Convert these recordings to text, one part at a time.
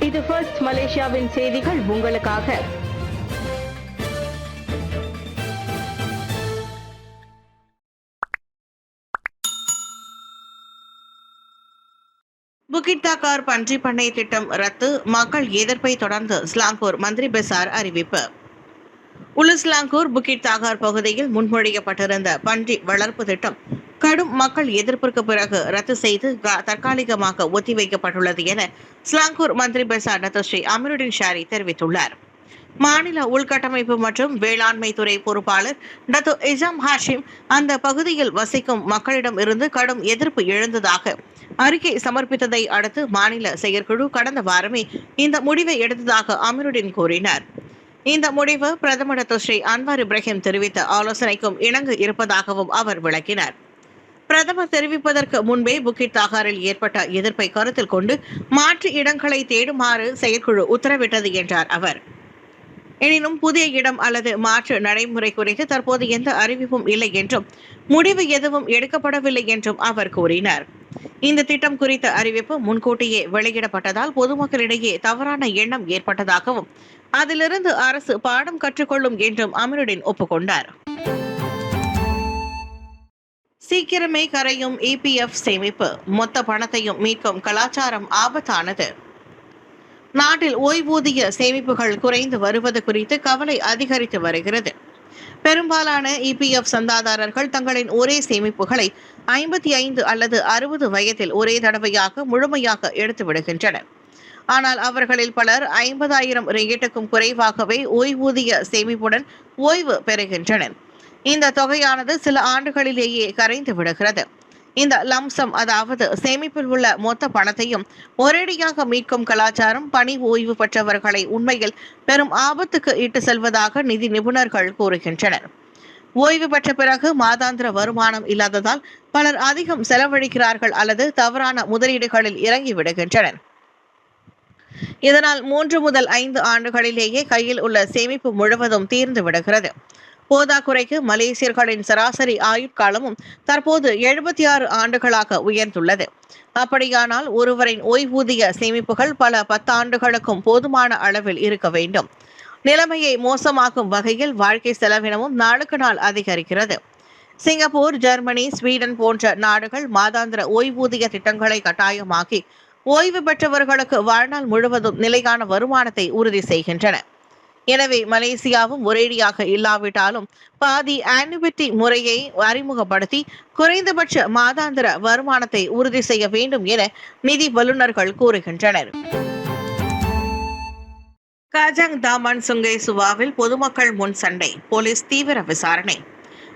இது ஃபர்ஸ்ட் மலேசியாவின் செய்திகள் உங்களுக்காக. புகிட் தாக்கார் பன்றி பண்ணை திட்டம் ரத்து, மக்கள் எதிர்ப்பை தொடர்ந்து ஸ்லாங்கூர் மந்திரி பெசார் அறிவிப்பு. உலுஸ்லாங்கூர் புகிட் தாக்கார் பகுதியில் முன்மொழியப்பட்டிருந்த பன்றி வளர்ப்பு திட்டம் கடும் மக்கள் எதிர்ப்பிற்கு பிறகு ரத்து செய்து தற்காலிகமாக ஒத்திவைக்கப்பட்டுள்ளது என ஸ்லாங்கூர் மந்திரி பெசார் டத்தோஸ்ரீ அமீருடின் ஷாரி தெரிவித்துள்ளார். மாநில உள்கட்டமைப்பு மற்றும் வேளாண்மை துறை பொறுப்பாளர் டத்தோ இசாம் ஹாஷிம் அந்த பகுதியில் வசிக்கும் மக்களிடம் இருந்து கடும் எதிர்ப்பு எழுந்ததாக அறிக்கை சமர்ப்பித்ததை அடுத்து மாநில செயற்குழு கடந்த வாரமே இந்த முடிவை எடுத்ததாக அமீருடின் கூறினார். இந்த முடிவு பிரதமர் டத்தோஸ்ரீ அன்வார் இப்ராஹிம் தெரிவித்த ஆலோசனைக்கும் இணங்க இருப்பதாகவும் அவர் விளக்கினார். பிரதமர் தெரிவிப்பதற்கு முன்பே புகிட் தாகாரில் ஏற்பட்ட எதிர்ப்பை கருத்தில் கொண்டு மாற்று இடங்களை தேடுமாறு செயற்குழு உத்தரவிட்டது என்றார் அவர். எனினும் புதிய இடம் அல்லது மாற்று நடைமுறை குறித்து தற்போது எந்த அறிவிப்பும் இல்லை என்றும் முடிவு எதுவும் எடுக்கப்படவில்லை என்றும் அவர் கூறினார். இந்த திட்டம் குறித்த அறிவிப்பு முன்கூட்டியே வெளியிடப்பட்டதால் பொதுமக்களிடையே தவறான எண்ணம் ஏற்பட்டதாகவும் அதிலிருந்து அரசு பாடம் கற்றுக்கொள்ளும் என்றும் அமீருடின் ஒப்புக்கொண்டார். சீக்கிரமே கரையும் EPF சேமிப்பு, மொத்த பணத்தையும் மீட்கும் கலாச்சாரம் ஆபத்தானது. நாட்டில் ஓய்வூதிய சேமிப்புகள் குறைந்து வருவது குறித்து கவலை அதிகரித்து வருகிறது. பெரும்பாலான EPF சந்தாதாரர்கள் தங்களின் ஒரே சேமிப்புகளை 55 அல்லது 60 வயதில் ஒரே தடவையாக முழுமையாக எடுத்து விடுகின்றனர். ஆனால் அவர்களில் பலர் 50,000 ரிங்கிட்டுக்கும் குறைவாகவே ஓய்வூதிய சேமிப்புடன் ஓய்வு பெறுகின்றனர். இந்த தொகையானது சில ஆண்டுகளிலேயே கரைந்து விடுகிறது. இந்த லம்சம், அதாவது சேமிப்பில் உள்ள மொத்த பணத்தையும் ஒரேடியாக மீட்கும் கலாச்சாரம் பணி ஓய்வு பெற்றவர்களை உண்மையில் பெரும் ஆபத்துக்கு இட்டு செல்வதாக நிதி நிபுணர்கள் கூறுகின்றனர். ஓய்வு பெற்ற பிறகு மாதாந்திர வருமானம் இல்லாததால் பலர் அதிகம் செலவழிக்கிறார்கள் அல்லது தவறான முதலீடுகளில் இறங்கி விடுகின்றனர். இதனால் 3 முதல் 5 ஆண்டுகளிலேயே கையில் உள்ள சேமிப்பு முழுவதும் தீர்ந்து விடுகிறது. போதாக்குறைக்கு மலேசியர்களின் சராசரி ஆயுட்காலமும் தற்போது 76 ஆண்டுகளாக உயர்ந்துள்ளது. அப்படியானால் ஒருவரின் ஓய்வூதிய சேமிப்புகள் பல 10 ஆண்டுகளுக்கும் போதுமான அளவில் இருக்க வேண்டும். நிலைமையை மோசமாக்கும் வகையில் வாழ்க்கை செலவினமும் நாளுக்கு நாள் அதிகரிக்கிறது. சிங்கப்பூர், ஜெர்மனி, ஸ்வீடன் போன்ற நாடுகள் மாதாந்திர ஓய்வூதிய திட்டங்களை கட்டாயமாக்கி ஓய்வு பெற்றவர்களுக்கு வாழ்நாள் முழுவதும் நிலையான வருமானத்தை உறுதி செய்கின்றன. எனவே மலேசியாவும் ஒரேடியாக இல்லாவிட்டாலும் பாதி ஆன்னுவிட்டி முறையை அறிமுகப்படுத்தி குறைந்தபட்ச மாதாந்திர வருமானத்தை உறுதி செய்ய வேண்டும் என நிதி வல்லுநர்கள் கூறுகின்றனர். காஜாங் தாமான் சுங்கை சுவாவில் பொதுமக்கள் முன் சண்டை, போலீஸ் தீவிர விசாரணை.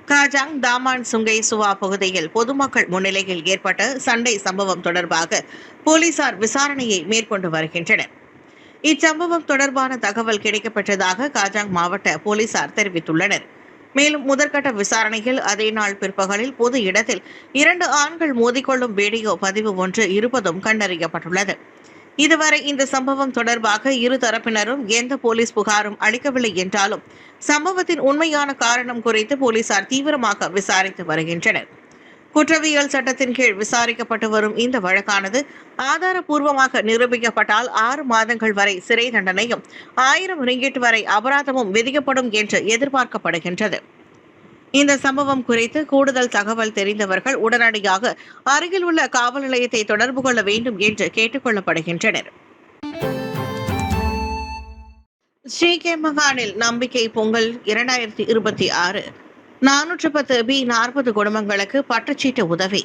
காஜாங் தாமான் சுங்கை சுவா பகுதியில் பொதுமக்கள் முன்னிலையில் ஏற்பட்ட சண்டை சம்பவம் தொடர்பாக போலீசார் விசாரணையை மேற்கொண்டு வருகின்றனர். இச்சம்பவம் தொடர்பான தகவல் கிடைக்கப்பெற்றதாக காஜாங் மாவட்ட போலீசார் தெரிவித்துள்ளனர். மேலும் முதற்கட்ட விசாரணையில் அதே நாள் பிற்பகலில் பொது இடத்தில் 2 ஆண்கள் மோதிக்கொள்ளும் வீடியோ பதிவு ஒன்று இருப்பதும் கண்டறியப்பட்டுள்ளது. இதுவரை இந்த சம்பவம் தொடர்பாக இரு தரப்பினரும் எந்த போலீஸ் புகாரும் அளிக்கவில்லை என்றாலும் சம்பவத்தின் உண்மையான காரணம் குறித்து போலீசார் தீவிரமாக விசாரித்து வருகின்றனர். குற்றவியல் சட்டத்தின் கீழ் விசாரிக்கப்பட்டு வரும் இந்த வழக்கானது ஆதாரபூர்வமாக நிரூபிக்கப்பட்டால் 6 மாதங்கள் வரை சிறை தண்டனையும் 1000 ரிங்கிட் வரை அபராதமும் விதிக்கப்படும் என்று எதிர்பார்க்கப்படுகின்றது. இந்த சம்பவம் குறித்து கூடுதல் தகவல் தெரிந்தவர்கள் உடனடியாக அருகில் உள்ள காவல் நிலையத்தை தொடர்பு கொள்ள வேண்டும் என்று கேட்டுக் கொள்ளப்படுகின்றனர். ஸ்ரீகேமகானில் நம்பிக்கை பொங்கல் 2026 410 B40 குடும்பங்களுக்கு பட்டுச்சீட்டு உதவி.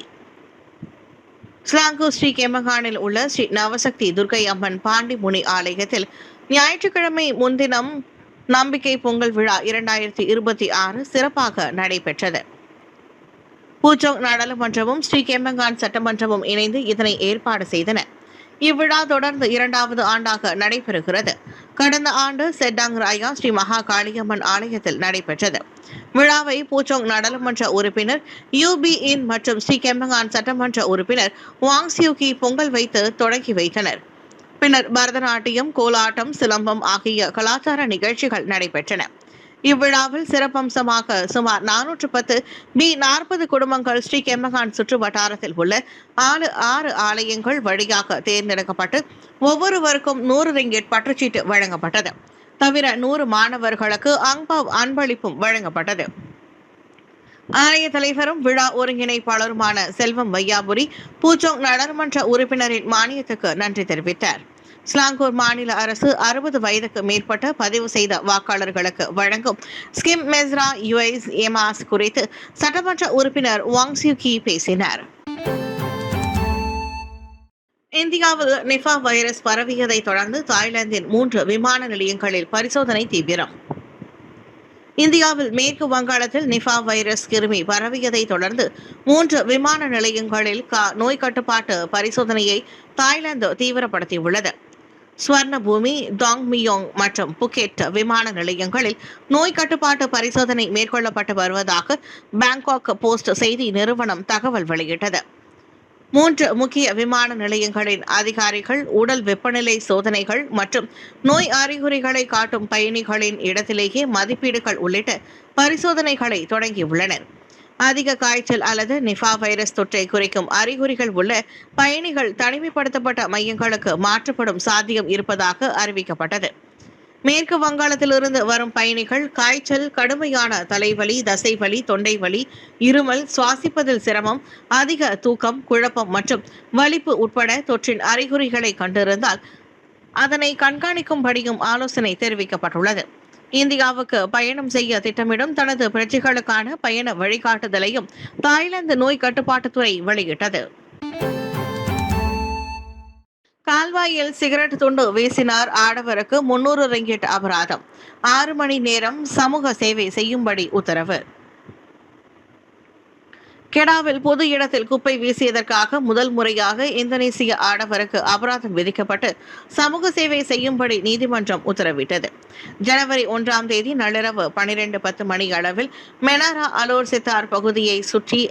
ஸ்லாங்கூர் ஸ்ரீ கேமகானில் உள்ள ஸ்ரீ நவசக்தி துர்க்கை அம்மன் பாண்டி முனி ஆலயத்தில் ஞாயிற்றுக்கிழமை முன்தினம் நம்பிக்கை பொங்கல் விழா 2026 சிறப்பாக நடைபெற்றது. பூச்சோங் நாடாளுமன்றமும் ஸ்ரீ கேமகான் சட்டமன்றமும் இணைந்து இதனை ஏற்பாடு செய்தன. இவ்விழா தொடர்ந்து 2வது ஆண்டாக நடைபெறுகிறது. கடந்த ஆண்டு செட்டாங் ராயா ஸ்ரீ மகா காளியம்மன் ஆலயத்தில் நடைபெற்றது. விழாவை பூச்சோங் நாடாளுமன்ற உறுப்பினர் UB-இன் மற்றும் ஸ்ரீ கெம்பகான் சட்டமன்ற உறுப்பினர் வாங் சியூகி பொங்கல் வைத்து தொடங்கி வைத்தனர். பின்னர் பரதநாட்டியம், கோலாட்டம், சிலம்பம் ஆகிய கலாச்சார நிகழ்ச்சிகள் நடைபெற்றன. இவ்விழாவில் சிறப்பம்சமாக சுமார் 410 B40 குடும்பங்கள் ஸ்ரீ கெம்மகான் சுற்று வட்டாரத்தில் உள்ள 6 ஆலயங்கள் வழியாக தேர்ந்தெடுக்கப்பட்டு ஒவ்வொருவருக்கும் 100 ரிங்கெட் பற்றுச்சீட்டு வழங்கப்பட்டது. தவிர 100 மாணவர்களுக்கு அங்பாவ் அன்பளிப்பும் வழங்கப்பட்டது. ஆலய தலைவரும் விழா ஒருங்கிணைப்பாளருமான செல்வம் வையாபுரி பூச்சோங் நாடாளுமன்ற உறுப்பினரின் மானியத்துக்கு நன்றி தெரிவித்தார். ஸ்லாங்கூர் மாநில அரசு 60 வயதுக்கு மேற்பட்ட பதிவு செய்த வாக்காளர்களுக்கு வழங்கும் ஸ்கிம் மெஸ்ரா யுஎஸ் எமாஸ் குறித்து சட்டமன்ற உறுப்பினர் வாங் சியூ கி பேசினார். இந்தியாவில் நிஃபா வைரஸ் பரவியதை தொடர்ந்து தாய்லாந்தின் 3 விமான நிலையங்களில் பரிசோதனை தீவிரம். இந்தியாவில் மேற்கு வங்காளத்தில் நிஃபா வைரஸ் கிருமி பரவியதை தொடர்ந்து 3 விமான நிலையங்களில் நோய் கட்டுப்பாட்டு பரிசோதனையை தாய்லாந்து தீவிரப்படுத்தியுள்ளது. ஸ்வர்ணபூமி, டாங்மியோங் மற்றும் புகெட் விமான நிலையங்களில் நோய் கட்டுப்பாட்டு பரிசோதனை மேற்கொள்ளப்பட்டு வருவதாக பாங்காக் போஸ்ட் செய்தி நிறுவனம் தகவல் வெளியிட்டது. 3 முக்கிய விமான நிலையங்களின் அதிகாரிகள் உடல் வெப்பநிலை சோதனைகள் மற்றும் நோய் அறிகுறிகளை காட்டும் பயணிகளின் இடத்திலேயே மதிப்பீடுகள் உள்ளிட்ட பரிசோதனைகளை தொடங்கியுள்ளனர். அதிக காய்ச்சல் அல்லது நிஃபா வைரஸ் தொற்றை குறிக்கும் அறிகுறிகள் உள்ள பயணிகள் தனிமைப்படுத்தப்பட்ட மையங்களுக்கு மாற்றப்படும் சாத்தியம் இருப்பதாக அறிவிக்கப்பட்டது. மேற்கு வங்காளத்திலிருந்து வரும் பயணிகள் காய்ச்சல், கடுமையான தலைவலி, தசைவலி, தொண்டை வலி, இருமல், சுவாசிப்பதில் சிரமம், அதிக தூக்கம், குழப்பம் மற்றும் வலிப்பு உட்பட தொற்றின் அறிகுறிகளை கண்டிருந்தால் அதனை கண்காணிக்கும்படியும் ஆலோசனை தெரிவிக்கப்பட்டுள்ளது. இந்தியாவுக்கு பயணம் செய்ய திட்டமிடும் தனது பிரஜைகளுக்கான பயண வழிகாட்டுதலையும் தாய்லாந்து நோய் கட்டுப்பாட்டுத்துறை வெளியிட்டது. கால்வாயில் சிகரெட் துண்டு வீசினார் ஆடவருக்கு 300 ரிங்கெட் அபராதம். 6 மணி நேரம் சமூக சேவை செய்யும்படி உத்தரவு. கெடாவில் பொது இடத்தில் குப்பை வீசியதற்காக முதல் முறையாக இந்தோனேசிய ஆடவருக்கு அபராதம் விதிக்கப்பட்டு சமூக சேவை செய்யும்படி நீதிமன்றம் உத்தரவிட்டது. ஜனவரி 1ஆம் தேதி நள்ளிரவு 12:10 மணி அளவில் மெனாரா அலோர் சித்தார் பகுதியை சுற்றி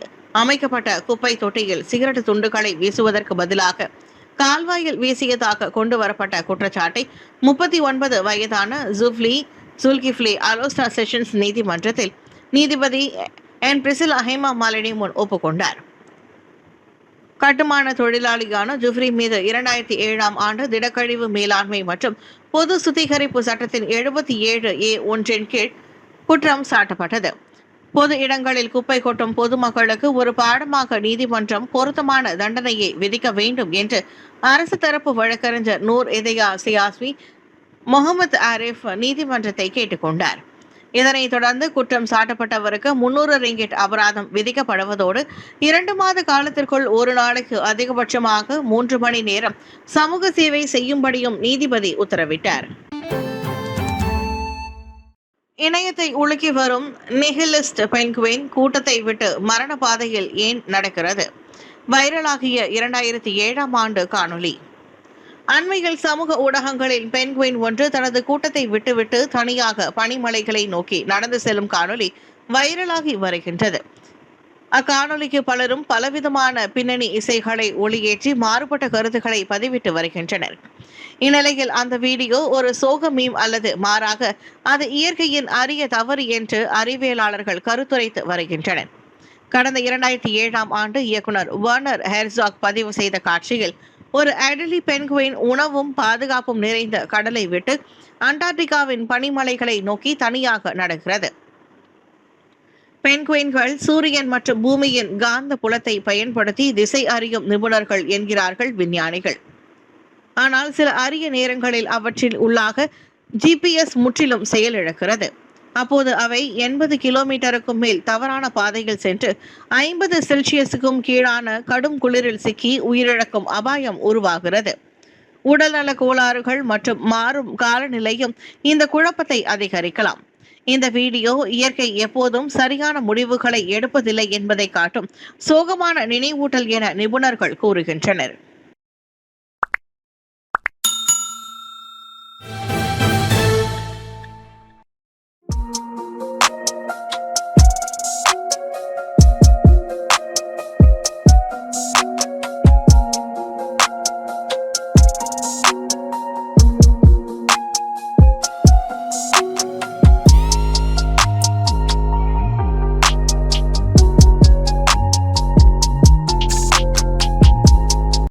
அமைக்கப்பட்ட குப்பை தொட்டியில் சிகரெட் துண்டுகளை வீசுவதற்கு பதிலாக கால்வாயில் வீசியதாக கொண்டு வரப்பட்ட குற்றச்சாட்டை 39 வயதான ஜுல்கிஃப்லி அலோஸ்டா செஷன்ஸ் நீதிமன்றத்தில் நீதிபதி என் பிரிசிலா ஹேமா மாலினி முன் ஒப்புக்கொண்டார். கட்டுமான தொழிலாளியான ஜுஃப்ரி மீது 2007ஆம் ஆண்டு திடக்கழிவு மேலாண்மை மற்றும் பொது சுத்திகரிப்பு சட்டத்தின் 77A1 கீழ் குற்றம் சாட்டப்பட்டது. பொது இடங்களில் குப்பை கொட்டும் பொதுமக்களுக்கு ஒரு பாடமாக நீதிமன்றம் பொருத்தமான தண்டனையை விதிக்க வேண்டும் என்று அரசு தரப்பு வழக்கறிஞர் நூர் இதயா சியாஸ்வி முகமது ஆரிஃப் நீதிமன்றத்தை கேட்டுக்கொண்டார். இதனைத் தொடர்ந்து குற்றம் சாட்டப்பட்டவருக்கு 300 ரிங்கெட் அபராதம் விதிக்கப்படுவதோடு 2 மாத காலத்திற்குள் ஒரு நாளைக்கு அதிகபட்சமாக 3 மணி நேரம் சமூக சேவை செய்யும்படியும் நீதிபதி உத்தரவிட்டார். இணையத்தை உலுக்கி வரும் நிஹிலிஸ்ட் பென்குயின் கூட்டத்தை விட்டு மரண பாதையில் ஏன் நடக்கிறது? வைரலாகிய 2007ஆம் ஆண்டு காணொலி. அண்மையில் சமூக ஊடகங்களில் பென்குயின் ஒன்று தனது கூட்டத்தை விட்டுவிட்டு தனியாக பனிமலைகளை நோக்கி நடந்து செல்லும் காணொலி வைரலாகி வருகின்றது. அக்காணொலிக்கு பலரும் பலவிதமான பின்னணி இசைகளை ஒளியேற்றி மாறுபட்ட கருத்துக்களை பதிவிட்டு வருகின்றனர். இந்நிலையில் அந்த வீடியோ ஒரு சோக மீம் அல்லது மாறாக அது இயற்கையின் அரிய தவறு என்று அறிவியலாளர்கள் கருத்துரைத்து வருகின்றனர். கடந்த 2007ஆம் ஆண்டு இயக்குனர் வர்னர் ஹெர்சாக் பதிவு செய்த காட்சியில் ஒரு அடலி பென்குயின் உணவும் பாதுகாப்பும் நிறைந்த கடலை விட்டு அண்டார்டிகாவின் பனிமலைகளை நோக்கி தனியாக நடக்கிறது. பென்குயின்கள் சூரியன் மற்றும் பூமியின் காந்த புலத்தை பயன்படுத்தி திசை அறியும் நிபுணர்கள் என்கிறார்கள் விஞ்ஞானிகள். ஆனால் சில அரிய நேரங்களில் அவற்றில் உள்ளாக GPS முற்றிலும் செயலிழக்கிறது. அப்போது அவை 80 கிலோமீட்டருக்கும் மேல் தவறான பாதையில் சென்று 50 செல்சியஸுக்கும் கீழான கடும் குளிரில் சிக்கி உயிரிழக்கும் அபாயம் உருவாகிறது. உடல்நல கோளாறுகள் மற்றும் மாறும் காலநிலையும் இந்த குழப்பத்தை அதிகரிக்கலாம். இந்த வீடியோ இயற்கை எப்போதும் சரியான முடிவுகளை எடுப்பதில்லை என்பதை காட்டும் சோகமான நினைவூட்டல் என நிபுணர்கள் கூறுகின்றனர்.